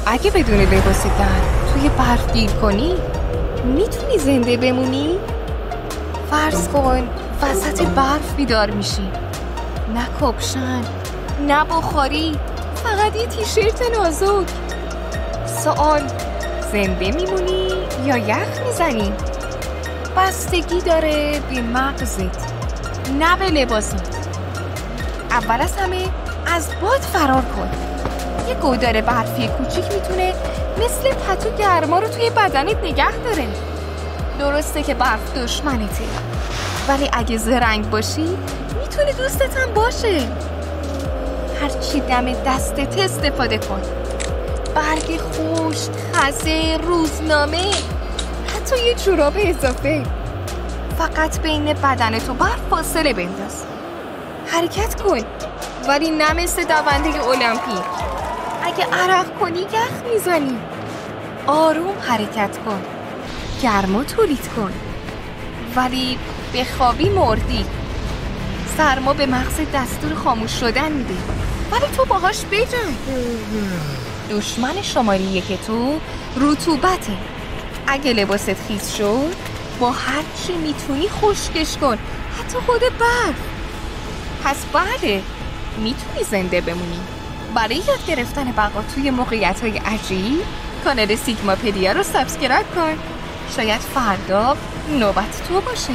اگه بدون لباس گرم توی برف گیر کنی میتونی زنده بمونی؟ فرض کن وسط برف بیدار میشی، نه کپشن نه بخاری، فقط یه تیشرت نازک. سوال، زنده میمونی یا یخ میزنی؟ بستگی داره به مغزت، نه به لباست. اول از همه از باد فرار کن. یه گودال برفی کوچیک میتونه مثل پتو گرما رو توی بدنت نگه داره. درسته که برف دشمنته، ولی اگه زرنگ باشی میتونه دوستت هم باشه. هرچی دم دستت استفاده کن. برگ خشک، خزه، روزنامه، حتی یه جوراب اضافه. فقط بین بدنت و برف فاصله بنداز. حرکت کن، ولی نه مثل دونده المپیک. اگه عرق کنی یخ میزنی. آروم حرکت کن، گرما تولید کن، ولی بخوابی مردی. سرما به مغز دستور خاموش شدن میده، ولی تو باهاش بجنگ. دشمن شماره 1 تو رطوبته. اگه لباست خیس شد با هر چی میتونی خشکش کن، حتی خود برف. پس بله، میتونی زنده بمونی. برای یاد گرفتن بقا توی موقعیت‌های عجیب کانال سیگماپدیا رو سابسکرایب کن. شاید فردا نوبت تو باشه.